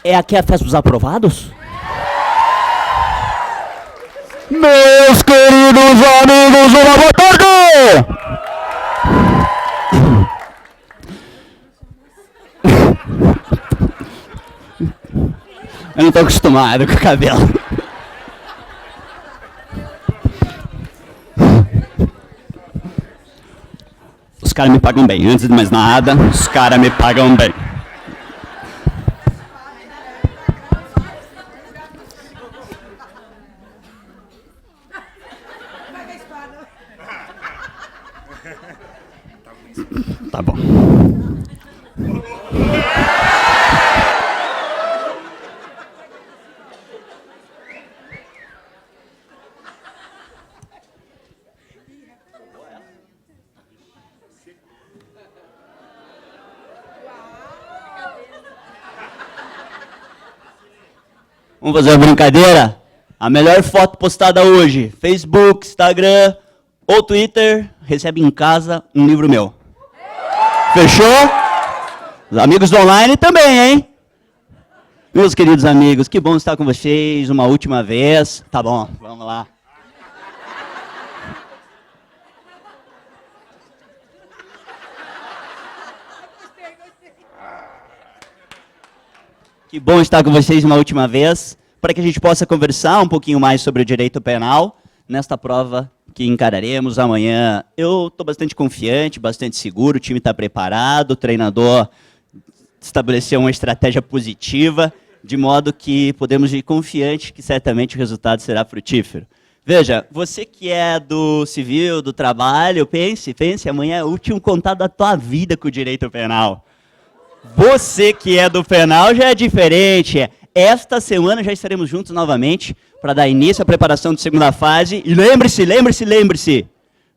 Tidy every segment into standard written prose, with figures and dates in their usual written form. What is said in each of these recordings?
É aqui a festa dos aprovados? Meus queridos amigos, uma boa tarde! Eu não tô acostumado com o cabelo. Os caras me pagam bem. Antes de mais nada, os caras me pagam bem. Tá bom. Vamos fazer uma brincadeira? A melhor foto postada hoje, Facebook, Instagram ou Twitter, recebe em casa um livro meu. Fechou? Os amigos do online também, hein? Meus queridos amigos, que bom estar com vocês uma última vez. Tá bom, vamos lá. Que bom estar com vocês uma última vez, para que a gente possa conversar um pouquinho mais sobre o direito penal nesta prova que encararemos amanhã. Eu estou bastante confiante, bastante seguro, o time está preparado, o treinador estabeleceu uma estratégia positiva, de modo que podemos ir confiante que certamente o resultado será frutífero. Veja, você que é do civil, do trabalho, pense, amanhã é o último contato da tua vida com o direito penal. Você que é do penal já é diferente. Esta semana já estaremos juntos novamente para dar início à preparação de segunda fase. E lembre-se,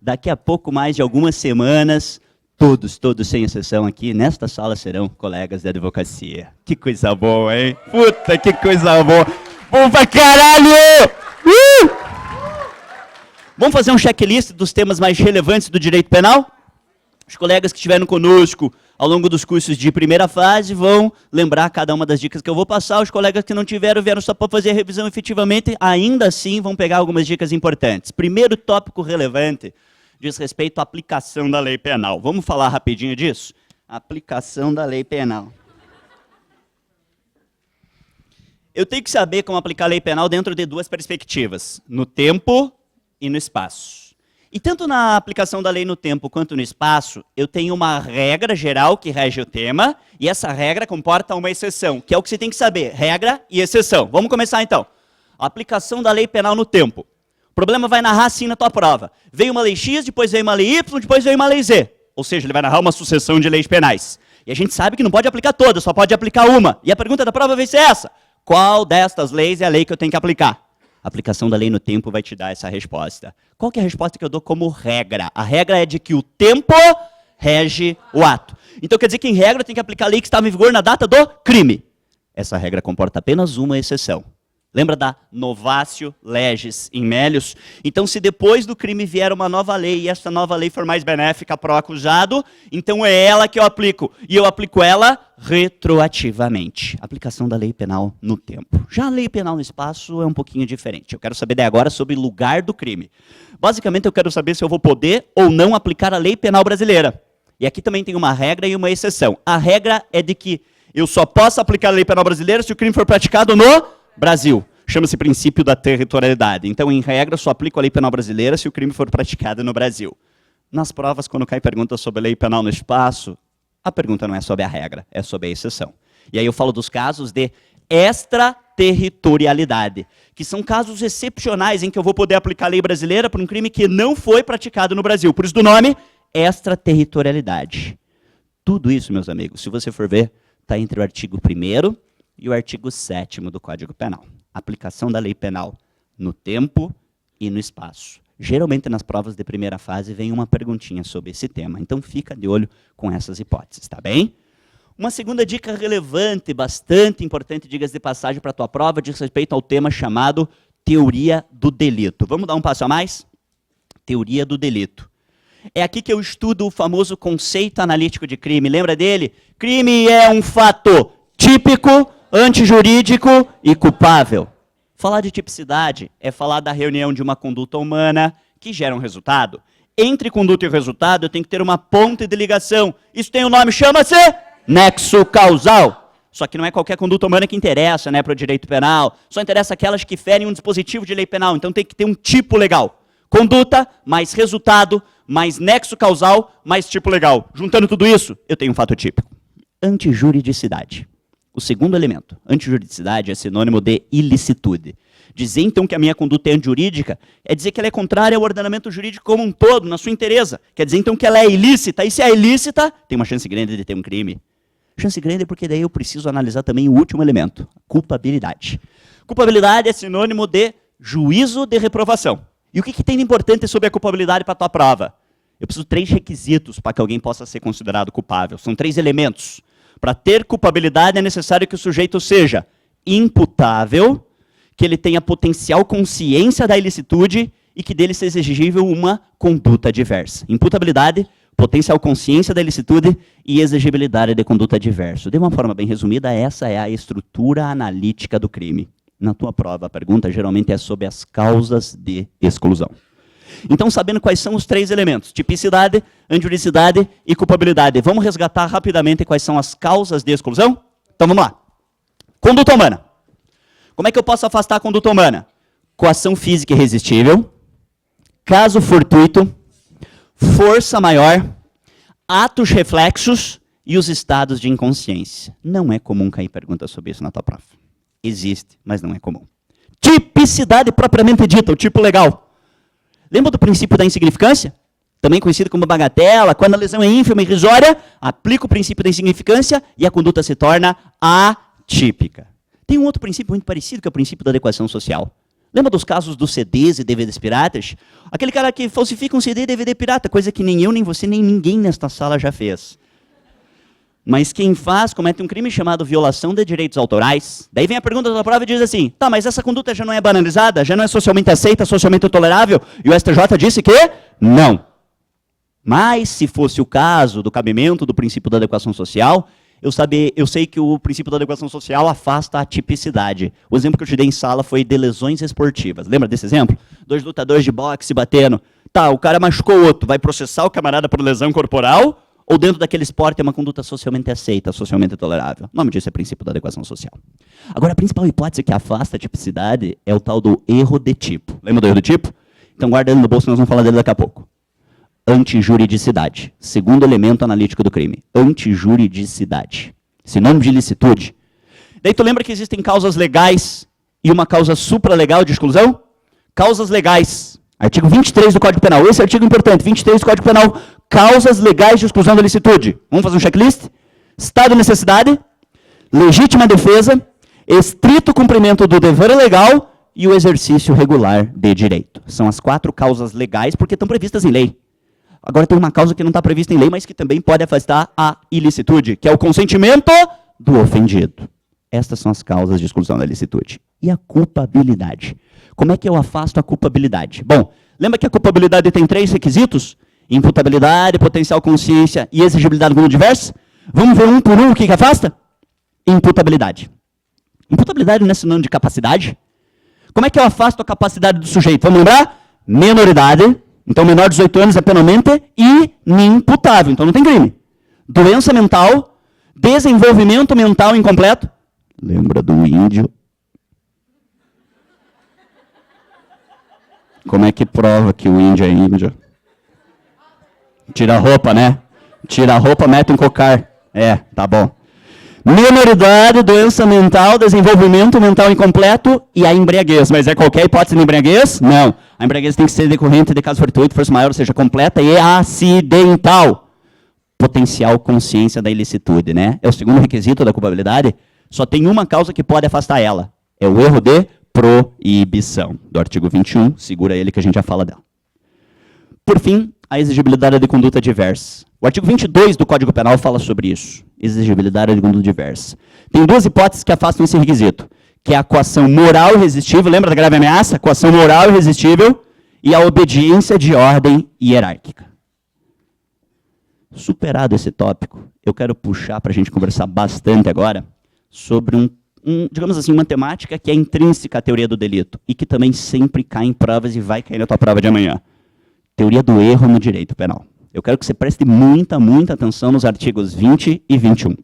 daqui a pouco mais de algumas semanas, todos sem exceção aqui nesta sala serão colegas de advocacia. Que coisa boa, hein? Puta, que coisa boa. Bom pra caralho! Vamos fazer um checklist dos temas mais relevantes do direito penal? Os colegas que estiveram conosco ao longo dos cursos de primeira fase vão lembrar cada uma das dicas que eu vou passar. Os colegas que não tiveram, vieram só para fazer a revisão efetivamente, ainda assim vão pegar algumas dicas importantes. Primeiro tópico relevante diz respeito à aplicação da lei penal. Vamos falar rapidinho disso? Aplicação da lei penal. Eu tenho que saber como aplicar a lei penal dentro de duas perspectivas, no tempo e no espaço. E tanto na aplicação da lei no tempo quanto no espaço, eu tenho uma regra geral que rege o tema, e essa regra comporta uma exceção, que é o que você tem que saber, regra e exceção. Vamos começar então. A aplicação da lei penal no tempo. O problema vai narrar assim na tua prova. Veio uma lei X, depois veio uma lei Y, depois veio uma lei Z. Ou seja, ele vai narrar uma sucessão de leis penais. E a gente sabe que não pode aplicar todas, só pode aplicar uma. E a pergunta da prova vai ser essa. Qual destas leis é a lei que eu tenho que aplicar? A aplicação da lei no tempo vai te dar essa resposta. Qual que é a resposta que eu dou como regra? A regra é de que o tempo rege o ato. Então quer dizer que, em regra, eu tenho que aplicar a lei que estava em vigor na data do crime. Essa regra comporta apenas uma exceção. Lembra da novatio legis in melius? Então, se depois do crime vier uma nova lei e essa nova lei for mais benéfica para o acusado, então é ela que eu aplico. E eu aplico ela retroativamente. Aplicação da lei penal no tempo. Já a lei penal no espaço é um pouquinho diferente. Eu quero saber daí agora sobre o lugar do crime. Basicamente, eu quero saber se eu vou poder ou não aplicar a lei penal brasileira. E aqui também tem uma regra e uma exceção. A regra é de que eu só posso aplicar a lei penal brasileira se o crime for praticado no Brasil. Chama-se princípio da territorialidade. Então, em regra, eu só aplico a lei penal brasileira se o crime for praticado no Brasil. Nas provas, quando cai pergunta sobre a lei penal no espaço, a pergunta não é sobre a regra, é sobre a exceção. E aí eu falo dos casos de extraterritorialidade, que são casos excepcionais em que eu vou poder aplicar a lei brasileira para um crime que não foi praticado no Brasil. Por isso do nome, extraterritorialidade. Tudo isso, meus amigos, se você for ver, está entre o artigo 1º e o artigo 7º do Código Penal. Aplicação da lei penal no tempo e no espaço. Geralmente, nas provas de primeira fase, vem uma perguntinha sobre esse tema. Então, fica de olho com essas hipóteses, tá bem? Uma segunda dica relevante, bastante importante, diga-se de passagem, para a tua prova, diz respeito ao tema chamado teoria do delito. Vamos dar um passo a mais? Teoria do delito. É aqui que eu estudo o famoso conceito analítico de crime. Lembra dele? Crime é um fato típico, Antijurídico e culpável. Falar de tipicidade é falar da reunião de uma conduta humana que gera um resultado. Entre conduta e resultado, eu tenho que ter uma ponte de ligação. Isso tem um nome, chama-se nexo causal. Só que não é qualquer conduta humana que interessa, né, para o direito penal. Só interessa aquelas que ferem um dispositivo de lei penal. Então tem que ter um tipo legal. Conduta, mais resultado, mais nexo causal, mais tipo legal. Juntando tudo isso, eu tenho um fato típico. Antijuridicidade. O segundo elemento, antijuridicidade, é sinônimo de ilicitude. Dizer, então, que a minha conduta é antijurídica é dizer que ela é contrária ao ordenamento jurídico como um todo, na sua inteireza. Quer dizer, então, que ela é ilícita. E se é ilícita, tem uma chance grande de ter um crime. Chance grande porque daí eu preciso analisar também o último elemento, culpabilidade. Culpabilidade é sinônimo de juízo de reprovação. E o que tem de importante sobre a culpabilidade para a tua prova? Eu preciso de 3 requisitos para que alguém possa ser considerado culpável. São 3 elementos. Para ter culpabilidade é necessário que o sujeito seja imputável, que ele tenha potencial consciência da ilicitude e que dele seja exigível uma conduta diversa. Imputabilidade, potencial consciência da ilicitude e exigibilidade de conduta diversa. De uma forma bem resumida, essa é a estrutura analítica do crime. Na tua prova, a pergunta geralmente é sobre as causas de exclusão. Então, sabendo quais são os 3 elementos, tipicidade, antijuridicidade e culpabilidade, vamos resgatar rapidamente quais são as causas de exclusão? Então, vamos lá. Conduta humana. Como é que eu posso afastar a conduta humana? Coação física irresistível, caso fortuito, força maior, atos reflexos e os estados de inconsciência. Não é comum cair perguntas sobre isso na tua prova. Existe, mas não é comum. Tipicidade propriamente dita, o tipo legal. Lembra do princípio da insignificância? Também conhecido como bagatela. Quando a lesão é ínfima e irrisória, aplica o princípio da insignificância e a conduta se torna atípica. Tem um outro princípio muito parecido, que é o princípio da adequação social. Lembra dos casos dos CDs e DVDs piratas? Aquele cara que falsifica um CD e DVD pirata, coisa que nem eu, nem você, nem ninguém nesta sala já fez. Mas quem faz comete um crime chamado violação de direitos autorais. Daí vem a pergunta da prova e diz assim, tá, mas essa conduta já não é banalizada? Já não é socialmente aceita, socialmente tolerável? E o STJ disse que não. Mas se fosse o caso do cabimento do princípio da adequação social, eu sei que o princípio da adequação social afasta a tipicidade. O exemplo que eu te dei em sala foi de lesões esportivas. Lembra desse exemplo? 2 lutadores de boxe batendo. Tá, o cara machucou o outro, vai processar o camarada por lesão corporal? Ou dentro daquele esporte é uma conduta socialmente aceita, socialmente tolerável? O nome disso é princípio da adequação social. Agora, a principal hipótese que afasta a tipicidade é o tal do erro de tipo. Lembra do erro de tipo? Então guarda ele no bolso, nós vamos falar dele daqui a pouco. Antijuridicidade. Segundo elemento analítico do crime. Antijuridicidade. Sinônimo de ilicitude. Daí tu lembra que existem causas legais e uma causa supralegal de exclusão? Causas legais. Artigo 23 do Código Penal. Esse artigo é importante. 23 do Código Penal. Causas legais de exclusão da licitude. Vamos fazer um checklist? Estado de necessidade, legítima defesa, estrito cumprimento do dever legal e o exercício regular de direito. São as 4 causas legais porque estão previstas em lei. Agora tem uma causa que não está prevista em lei, mas que também pode afastar a ilicitude, que é o consentimento do ofendido. Estas são as causas de exclusão da licitude. E a culpabilidade. Como é que eu afasto a culpabilidade? Bom, lembra que a culpabilidade tem 3 requisitos? Imputabilidade, potencial consciência e exigibilidade como diversa? Vamos ver um por um o que afasta? Imputabilidade. Imputabilidade não é sinônimo de capacidade? Como é que eu afasto a capacidade do sujeito? Vamos lembrar? Menoridade. Então, menor de 18 anos é penalmente inimputável. Então, não tem crime. Doença mental, desenvolvimento mental incompleto. Lembra do índio? Como é que prova que o índio é índio? Tira a roupa, né? Tira a roupa, mete um cocar. É, tá bom. Menoridade, doença mental, desenvolvimento mental incompleto e a embriaguez. Mas é qualquer hipótese de embriaguez? Não. A embriaguez tem que ser decorrente de caso fortuito, força maior, ou seja, completa e acidental. Potencial consciência da ilicitude, né? É o segundo requisito da culpabilidade. Só tem uma causa que pode afastar ela. É o erro de proibição. Do artigo 21, segura ele que a gente já fala dela. Por fim, a exigibilidade de conduta diversa. O artigo 22 do Código Penal fala sobre isso. Exigibilidade de conduta diversa. Tem 2 hipóteses que afastam esse requisito, que é a coação moral irresistível, lembra da grave ameaça? Coação moral irresistível e a obediência de ordem hierárquica. Superado esse tópico, eu quero puxar para a gente conversar bastante agora sobre digamos assim, uma temática que é intrínseca à teoria do delito e que também sempre cai em provas e vai cair na tua prova de amanhã. Teoria do erro no direito penal. Eu quero que você preste muita, muita atenção nos artigos 20 e 21.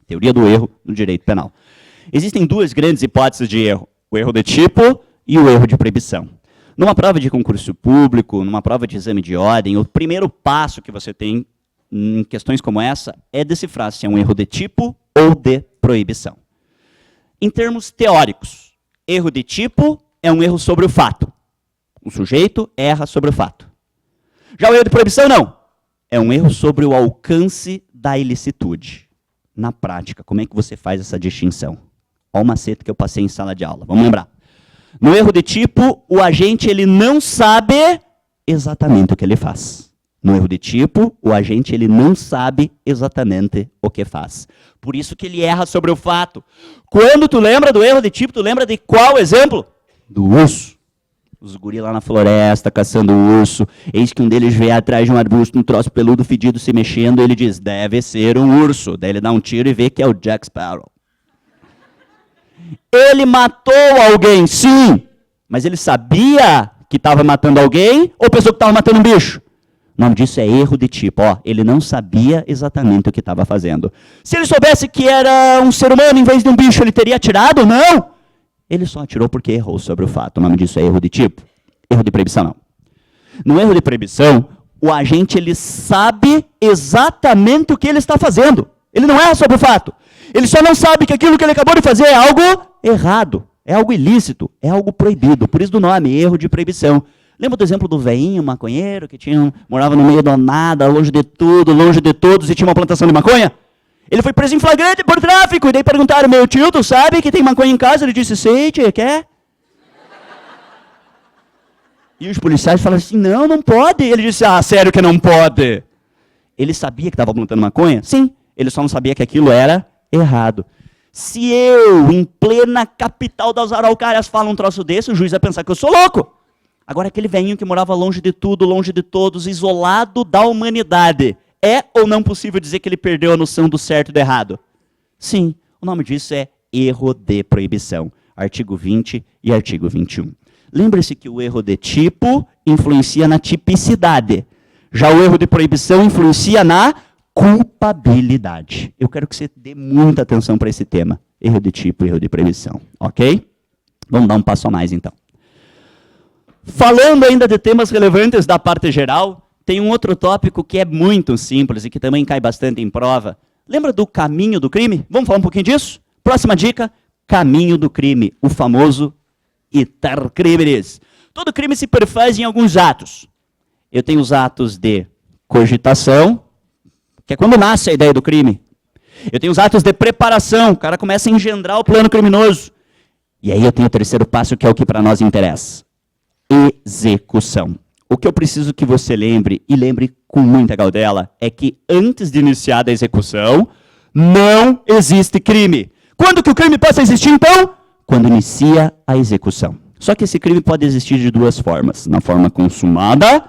Teoria do erro no direito penal. Existem duas grandes hipóteses de erro. O erro de tipo e o erro de proibição. Numa prova de concurso público, numa prova de exame de ordem, o primeiro passo que você tem em questões como essa é decifrar se é um erro de tipo ou de proibição. Em termos teóricos, erro de tipo é um erro sobre o fato. O sujeito erra sobre o fato. Já o erro de proibição, não. É um erro sobre o alcance da ilicitude. Na prática, como é que você faz essa distinção? Olha o macete que eu passei em sala de aula. Vamos lembrar. No erro de tipo, o agente ele não sabe exatamente o que ele faz. No erro de tipo, o agente ele não sabe exatamente o que faz. Por isso que ele erra sobre o fato. Quando tu lembra do erro de tipo, tu lembra de qual exemplo? Do urso. Os guri lá na floresta, caçando o urso. Eis que um deles vê atrás de um arbusto, um troço peludo, fedido, se mexendo. Ele diz, deve ser um urso. Daí ele dá um tiro e vê que é o Jack Sparrow. Ele matou alguém, sim. Mas ele sabia que estava matando alguém ou pensou que estava matando um bicho? O nome disso é erro de tipo. Ó, ele não sabia exatamente o que estava fazendo. Se ele soubesse que era um ser humano em vez de um bicho, ele teria atirado? Não. Ele só atirou porque errou sobre o fato. O nome disso é erro de tipo. Erro de proibição, não. No erro de proibição, o agente ele sabe exatamente o que ele está fazendo. Ele não erra sobre o fato. Ele só não sabe que aquilo que ele acabou de fazer é algo errado, é algo ilícito, é algo proibido. Por isso do nome, erro de proibição. Lembra do exemplo do veinho, maconheiro, que morava no meio do nada, longe de tudo, longe de todos, e tinha uma plantação de maconha? Ele foi preso em flagrante por tráfico, e daí perguntaram, meu tio, tu sabe que tem maconha em casa? Ele disse, sei, tia, quer? E os policiais falaram assim, não, não pode. Ele disse, ah, sério que não pode? Ele sabia que estava plantando maconha? Sim, ele só não sabia que aquilo era errado. Se eu, em plena capital das araucárias, falo um troço desse, o juiz vai pensar que eu sou louco. Agora, aquele velhinho que morava longe de tudo, longe de todos, isolado da humanidade, é ou não possível dizer que ele perdeu a noção do certo e do errado? Sim, o nome disso é erro de proibição. Artigo 20 e artigo 21. Lembre-se que o erro de tipo influencia na tipicidade. Já o erro de proibição influencia na culpabilidade. Eu quero que você dê muita atenção para esse tema. Erro de tipo, erro de proibição. Ok? Vamos dar um passo a mais, então. Falando ainda de temas relevantes da parte geral, tem um outro tópico que é muito simples e que também cai bastante em prova. Lembra do caminho do crime? Vamos falar um pouquinho disso? Próxima dica, caminho do crime, o famoso iter criminis. Todo crime se perfaz em alguns atos. Eu tenho os atos de cogitação, que é quando nasce a ideia do crime. Eu tenho os atos de preparação, o cara começa a engendrar o plano criminoso. E aí eu tenho o terceiro passo, que é o que para nós interessa. Execução. O que eu preciso que você lembre, e lembre com muita cautela, é que antes de iniciar a execução, não existe crime. Quando que o crime passa a existir, então? Quando inicia a execução. Só que esse crime pode existir de duas formas, na forma consumada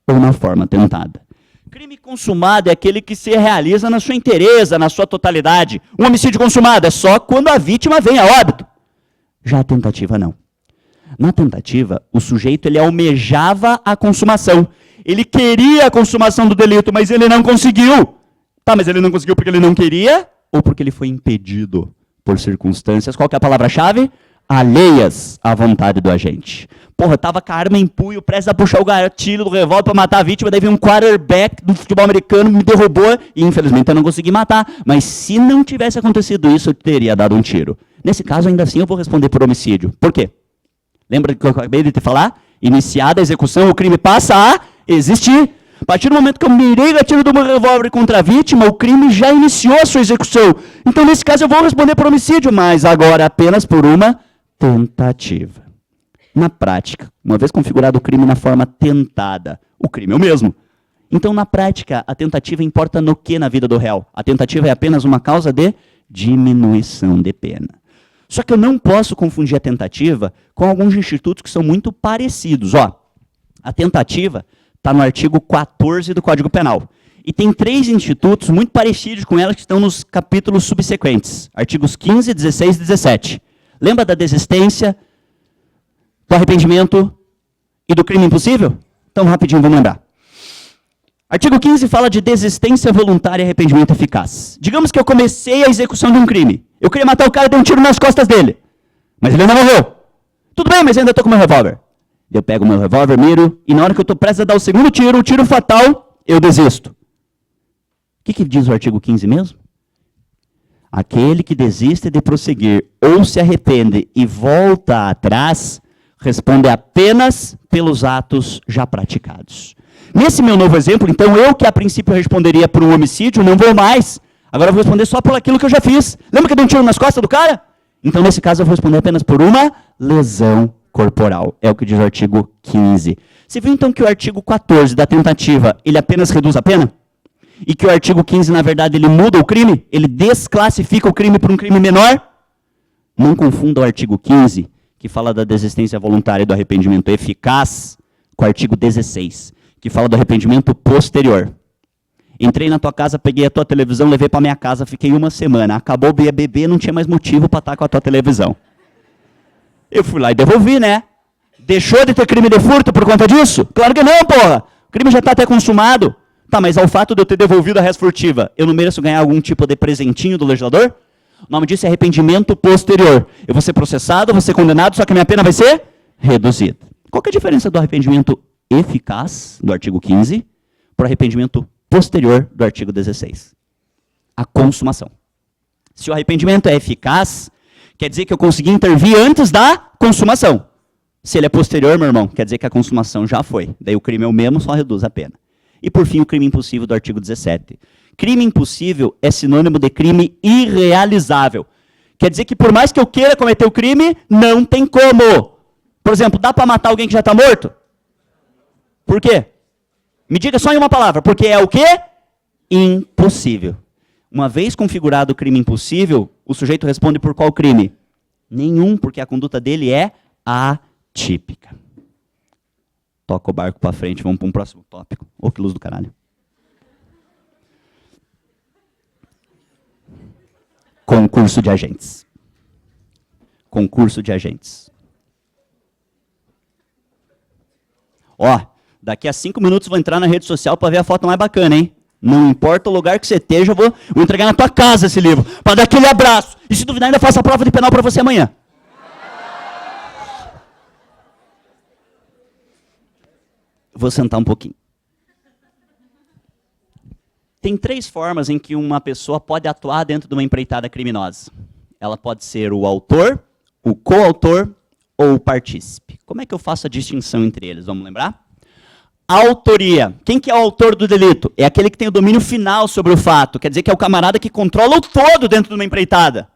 ou na forma tentada. Crime consumado é aquele que se realiza na sua inteireza, na sua totalidade. Um homicídio consumado é só quando a vítima vem a óbito. Já a tentativa não. Na tentativa, o sujeito ele almejava a consumação. Ele queria a consumação do delito, mas ele não conseguiu. Tá, mas ele não conseguiu porque ele não queria ou porque ele foi impedido por circunstâncias? Qual que é a palavra-chave? Alheias à vontade do agente. Porra, tava com a arma em punho, prestes a puxar o gatilho do revólver para matar a vítima, daí veio um quarterback do futebol americano, me derrubou e infelizmente eu não consegui matar. Mas se não tivesse acontecido isso, eu teria dado um tiro. Nesse caso, ainda assim, eu vou responder por homicídio. Por quê? Lembra que eu acabei de te falar? Iniciada a execução, o crime passa a existir. A partir do momento que eu mirei o gatilho do meu revólver contra a vítima, o crime já iniciou a sua execução. Então, nesse caso, eu vou responder por homicídio, mas agora apenas por uma tentativa. Na prática, uma vez configurado o crime na forma tentada, o crime é o mesmo. Então, na prática, a tentativa importa no que na vida do réu? A tentativa é apenas uma causa de diminuição de pena. Só que eu não posso confundir a tentativa com alguns institutos que são muito parecidos. Ó, a tentativa está no artigo 14 do Código Penal. E tem 3 institutos muito parecidos com elas que estão nos capítulos subsequentes, artigos 15, 16 e 17. Lembra da desistência, do arrependimento e do crime impossível? Então, rapidinho, vamos lembrar. Artigo 15 fala de desistência voluntária e arrependimento eficaz. Digamos que eu comecei a execução de um crime. Eu queria matar o cara e dei um tiro nas costas dele. Mas ele não morreu. Tudo bem, mas ainda estou com meu revólver. Eu pego o meu revólver, miro, e na hora que eu estou prestes a dar o segundo tiro, o tiro fatal, eu desisto. O que diz o artigo 15 mesmo? Aquele que desiste de prosseguir ou se arrepende e volta atrás, responde apenas pelos atos já praticados. Nesse meu novo exemplo, então, eu que a princípio responderia por um homicídio, não vou mais. Agora eu vou responder só por aquilo que eu já fiz. Lembra que eu dei um tiro nas costas do cara? Então, nesse caso, eu vou responder apenas por uma lesão corporal. É o que diz o artigo 15. Você viu, então, que o artigo 14 da tentativa, ele apenas reduz a pena? E que o artigo 15, na verdade, ele muda o crime? Ele desclassifica o crime por um crime menor? Não confunda o artigo 15, que fala da desistência voluntária e do arrependimento eficaz, com o artigo 16, que fala do arrependimento posterior. Entrei na tua casa, peguei a tua televisão, levei para minha casa, fiquei 1 semana. Acabou o bebê, não tinha mais motivo para estar com a tua televisão. Eu fui lá e devolvi, né? Deixou de ter crime de furto por conta disso? Claro que não, porra! O crime já está até consumado. Tá, mas ao fato de eu ter devolvido a res furtiva, eu não mereço ganhar algum tipo de presentinho do legislador? O nome disso é arrependimento posterior. Eu vou ser processado, vou ser condenado, só que a minha pena vai ser reduzida. Qual que é a diferença do arrependimento eficaz, do artigo 15, para o arrependimento posterior, do artigo 16? A consumação. Se o arrependimento é eficaz, quer dizer que eu consegui intervir antes da consumação. Se ele é posterior, meu irmão, quer dizer que a consumação já foi. Daí o crime é o mesmo, só reduz a pena. E, por fim, o crime impossível do artigo 17. Crime impossível é sinônimo de crime irrealizável. Quer dizer que, por mais que eu queira cometer o crime, não tem como. Por exemplo, dá para matar alguém que já está morto? Por quê? Me diga só em uma palavra. Porque é o quê? Impossível. Uma vez configurado o crime impossível, o sujeito responde por qual crime? Nenhum, porque a conduta dele é atípica. Toca o barco para frente, vamos para um próximo tópico. Ô, que luz do caralho. Concurso de agentes. Concurso de agentes. Ó, daqui a 5 minutos vou entrar na rede social para ver a foto mais bacana, hein? Não importa o lugar que você esteja, eu vou entregar na tua casa esse livro, para dar aquele abraço. E se duvidar, ainda faço a prova de penal para você amanhã. Vou sentar um pouquinho. Tem 3 formas em que uma pessoa pode atuar dentro de uma empreitada criminosa. Ela pode ser o autor, o coautor ou o partícipe. Como é que eu faço a distinção entre eles? Vamos lembrar? Autoria. Quem que é o autor do delito? É aquele que tem o domínio final sobre o fato. Quer dizer que é o camarada que controla o todo dentro de uma empreitada.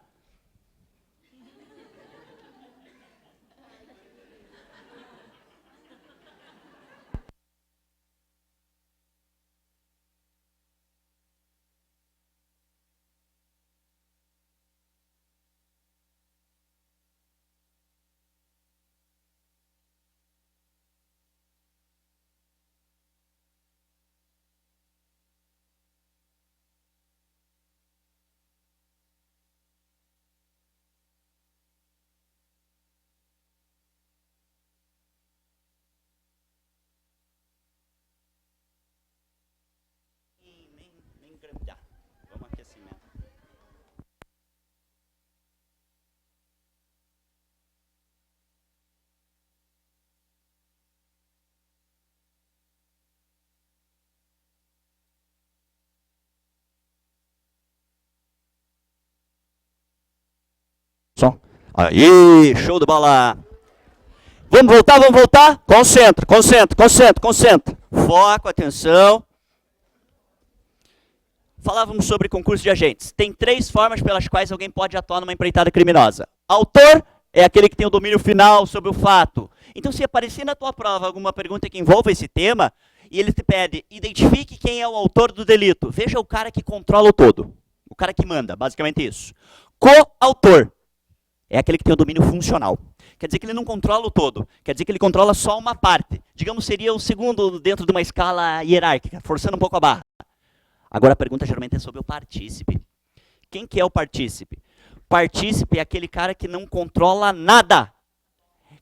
Vamos aqui assim mesmo. Som. Aí, show de bola. Vamos voltar, vamos voltar? Concentra, concentra, concentra, concentra. Foco, atenção. Falávamos sobre concurso de agentes. Tem 3 formas pelas quais alguém pode atuar numa empreitada criminosa. Autor é aquele que tem o domínio final sobre o fato. Então, se aparecer na tua prova alguma pergunta que envolva esse tema, e ele te pede, identifique quem é o autor do delito. Veja o cara que controla o todo. O cara que manda, basicamente isso. Coautor é aquele que tem o domínio funcional. Quer dizer que ele não controla o todo. Quer dizer que ele controla só uma parte. Digamos, seria o segundo dentro de uma escala hierárquica, forçando um pouco a barra. Agora a pergunta geralmente é sobre o partícipe. Quem que é o partícipe? Partícipe é aquele cara que não controla nada.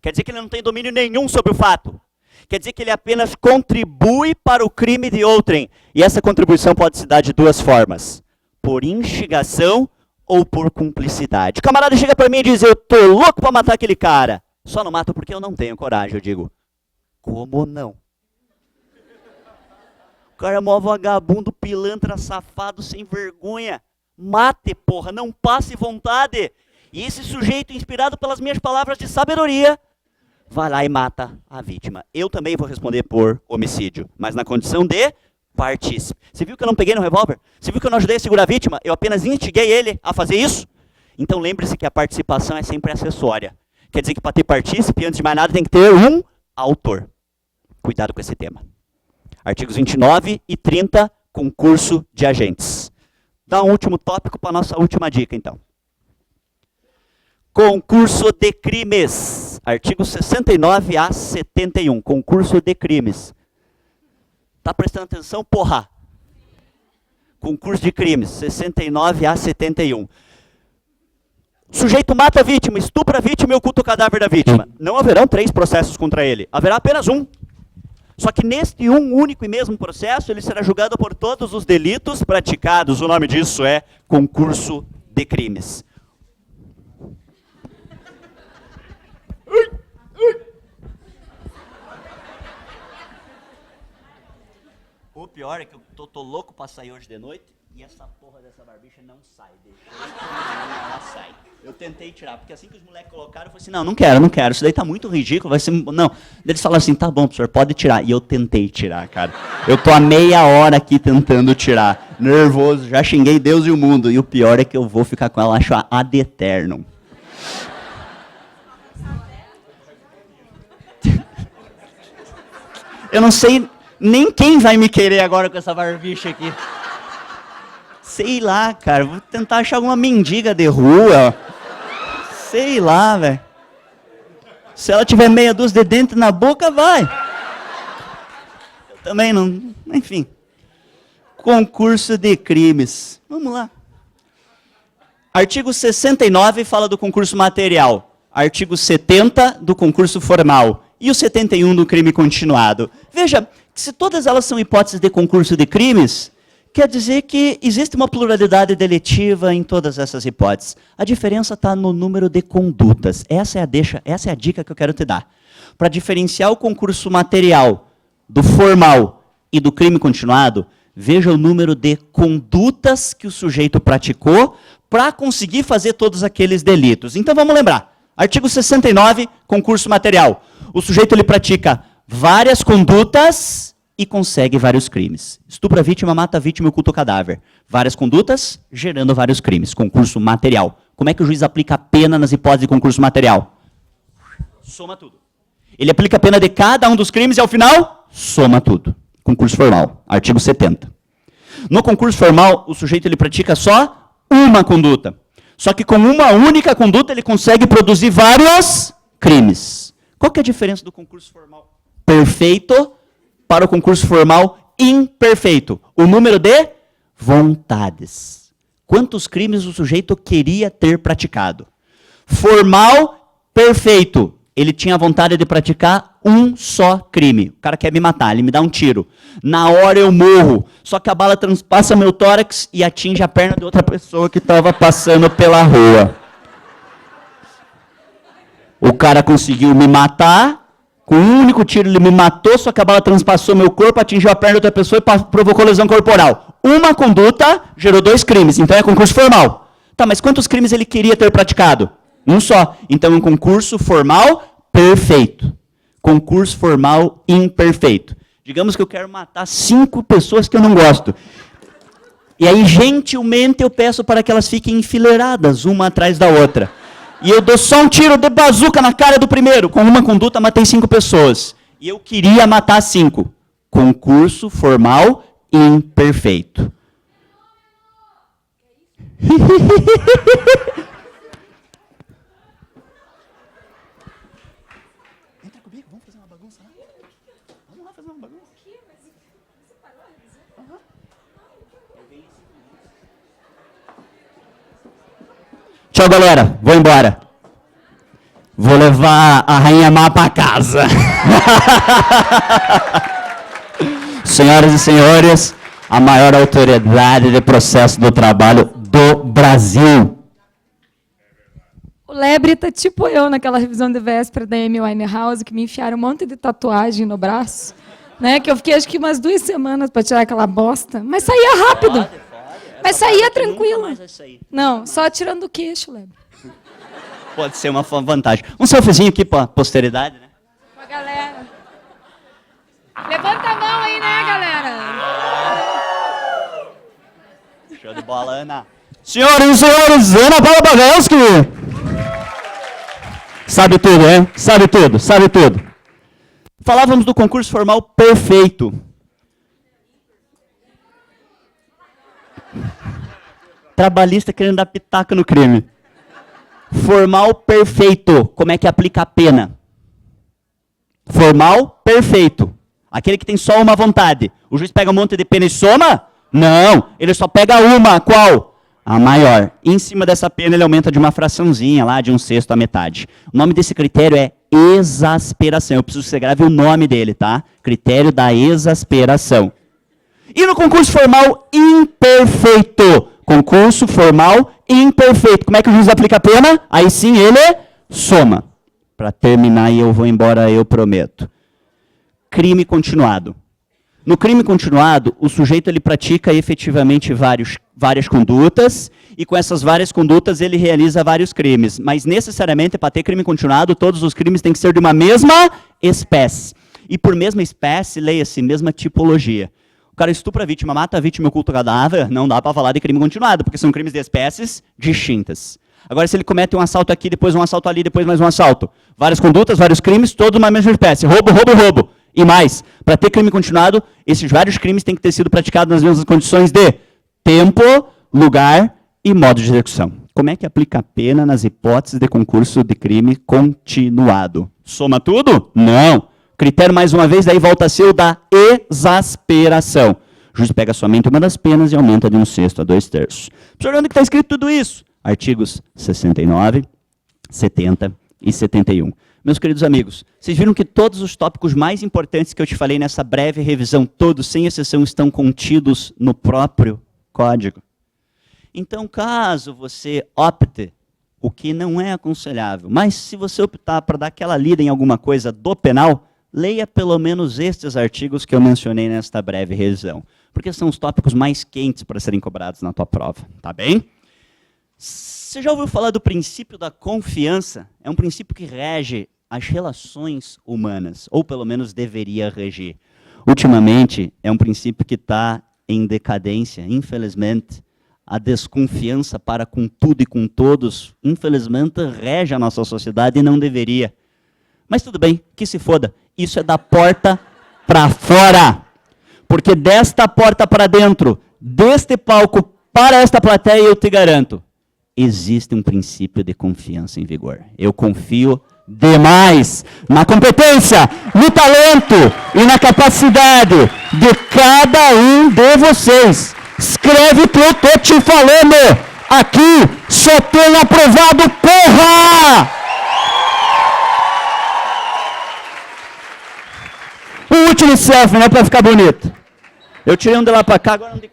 Quer dizer que ele não tem domínio nenhum sobre o fato. Quer dizer que ele apenas contribui para o crime de outrem. E essa contribuição pode se dar de duas formas. Por instigação ou por cumplicidade. O camarada chega para mim e diz, eu tô louco para matar aquele cara. Só não mato porque eu não tenho coragem. Eu digo, como não? O cara é mó vagabundo, pilantra, safado, sem vergonha. Mate, porra, não passe vontade. E esse sujeito, inspirado pelas minhas palavras de sabedoria, vai lá e mata a vítima. Eu também vou responder por homicídio, mas na condição de partícipe. Você viu que eu não peguei no revólver? Você viu que eu não ajudei a segurar a vítima? Eu apenas instiguei ele a fazer isso? Então lembre-se que a participação é sempre acessória. Quer dizer que para ter partícipe, antes de mais nada, tem que ter um autor. Cuidado com esse tema. Artigos 29 e 30, concurso de agentes. Dá um último tópico para a nossa última dica, então. Concurso de crimes. Artigos 69 a 71. Concurso de crimes. Tá prestando atenção, porra? Concurso de crimes. 69 a 71. O sujeito mata a vítima, estupra a vítima e oculta o cadáver da vítima. Não haverão 3 processos contra ele. Haverá apenas um. Só que neste um único e mesmo processo, ele será julgado por todos os delitos praticados. O nome disso é concurso de crimes. O pior é que eu tô louco pra sair hoje de noite e essa porra dessa barbicha não sai. Ela sai. Eu tentei tirar, porque assim que os moleques colocaram, eu falei assim, não quero, isso daí tá muito ridículo, vai ser... Não, eles falaram assim, tá bom, professor, pode tirar. E eu tentei tirar, cara. Eu tô há meia hora aqui tentando tirar. Nervoso, já xinguei Deus e o mundo. E o pior é que eu vou ficar com ela, acho ad eternum. Eu não sei nem quem vai me querer agora com essa barbicha aqui. Sei lá, cara. Vou tentar achar alguma mendiga de rua. Sei lá, velho. Se ela tiver meia dúzia de dente na boca, vai. Eu também não... Enfim. Concurso de crimes. Vamos lá. Artigo 69 fala do concurso material. Artigo 70 do concurso formal. E o 71 do crime continuado. Veja, se todas elas são hipóteses de concurso de crimes, quer dizer que existe uma pluralidade deletiva em todas essas hipóteses. A diferença está no número de condutas. Essa é a dica que eu quero te dar. Para diferenciar o concurso material do formal e do crime continuado, veja o número de condutas que o sujeito praticou para conseguir fazer todos aqueles delitos. Então vamos lembrar. Artigo 69, concurso material. O sujeito ele pratica várias condutas e consegue vários crimes. Estupra a vítima, mata a vítima e oculta o cadáver. Várias condutas, gerando vários crimes. Concurso material. Como é que o juiz aplica a pena nas hipóteses de concurso material? Soma tudo. Ele aplica a pena de cada um dos crimes e, ao final, soma tudo. Concurso formal. Artigo 70. No concurso formal, o sujeito ele pratica só uma conduta. Só que com uma única conduta ele consegue produzir vários crimes. Qual que é a diferença do concurso formal perfeito para o concurso formal imperfeito? O número de vontades. Quantos crimes o sujeito queria ter praticado? Formal perfeito. Ele tinha vontade de praticar um só crime. O cara quer me matar, ele me dá um tiro. Na hora eu morro. Só que a bala transpassa meu tórax e atinge a perna de outra pessoa que estava passando pela rua. O cara conseguiu me matar. Com um único tiro ele me matou, só que a bala transpassou meu corpo, atingiu a perna de outra pessoa e provocou lesão corporal. Uma conduta gerou 2 crimes, então é concurso formal. Tá, mas quantos crimes ele queria ter praticado? Um só. Então é um concurso formal perfeito. Concurso formal imperfeito. Digamos que eu quero matar 5 pessoas que eu não gosto. E aí, gentilmente, eu peço para que elas fiquem enfileiradas, uma atrás da outra. E eu dou só um tiro de bazuca na cara do primeiro. Com uma conduta, matei 5 pessoas. E eu queria matar 5. Concurso formal imperfeito. Entra comigo, vamos fazer uma bagunça lá. Vamos lá fazer uma bagunça. Tchau, galera. Vou embora. Vou levar a Rainha Má para casa. Senhoras e senhores, a maior autoridade de processo do trabalho do Brasil. O Lebre tá tipo eu naquela revisão de véspera da Amy Winehouse, que me enfiaram um monte de tatuagem no braço, né? Que eu fiquei acho que umas 2 semanas para tirar aquela bosta, mas saía rápido. Mas saía tranquilo. Não, só tirando o queixo, Lebre. Pode ser uma vantagem. Um selfiezinho aqui para a posteridade, né? Com a galera. Levanta a mão aí, né, galera? Show de bola, Ana. Senhoras e senhores, Ana Paula Pavelski. Sabe tudo, hein? Sabe tudo, sabe tudo. Falávamos do concurso formal perfeito. Trabalhista querendo dar pitaca no crime. Formal perfeito. Como é que aplica a pena? Formal perfeito. Aquele que tem só uma vontade. O juiz pega um monte de pena e soma? Não. Ele só pega uma. Qual? A maior. E em cima dessa pena ele aumenta de uma fraçãozinha lá, de 1/6 à metade. O nome desse critério é exasperação. Eu preciso que você grave o nome dele, tá? Critério da exasperação. E no concurso formal imperfeito? Concurso formal imperfeito. Como é que o juiz aplica a pena? Aí sim ele soma. Para terminar e eu vou embora, eu prometo. Crime continuado. No crime continuado, o sujeito ele pratica efetivamente várias condutas, e com essas várias condutas ele realiza vários crimes. Mas necessariamente, para ter crime continuado, todos os crimes têm que ser de uma mesma espécie. E por mesma espécie, leia-se, mesma tipologia. O cara estupra a vítima, mata a vítima e oculta o cadáver, não dá para falar de crime continuado, porque são crimes de espécies distintas. Agora, se ele comete um assalto aqui, depois um assalto ali, depois mais um assalto. Várias condutas, vários crimes, todos uma mesma espécie. Roubo, roubo, roubo. E mais, para ter crime continuado, esses vários crimes têm que ter sido praticados nas mesmas condições de tempo, lugar e modo de execução. Como é que aplica a pena nas hipóteses de concurso de crime continuado? Soma tudo? Não. Critério, mais uma vez, daí volta a ser o da exasperação. O juiz pega somente uma das penas e aumenta de 1/6 a 2/3. Professor, onde está escrito tudo isso? Artigos 69, 70 e 71. Meus queridos amigos, vocês viram que todos os tópicos mais importantes que eu te falei nessa breve revisão, todos, sem exceção, estão contidos no próprio código. Então, caso você opte, o que não é aconselhável, mas se você optar para dar aquela lida em alguma coisa do penal, leia pelo menos estes artigos que eu mencionei nesta breve revisão, porque são os tópicos mais quentes para serem cobrados na tua prova, tá bem? Você já ouviu falar do princípio da confiança? É um princípio que rege as relações humanas, ou pelo menos deveria reger. Ultimamente, é um princípio que está em decadência, infelizmente. A desconfiança para com tudo e com todos, infelizmente, rege a nossa sociedade e não deveria. Mas tudo bem, que se foda. Isso é da porta para fora. Porque desta porta para dentro, deste palco para esta plateia, eu te garanto, existe um princípio de confiança em vigor. Eu confio demais na competência, no talento e na capacidade de cada um de vocês. Escreve que eu tô te falando. Aqui só tem aprovado, porra! O último selfie, né, pra ficar bonito. Eu tirei um de lá pra cá, agora não de...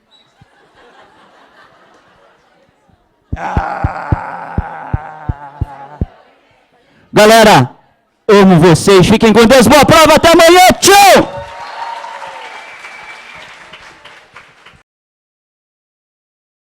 Galera, amo vocês. Fiquem com Deus. Boa prova. Até amanhã. Tchau!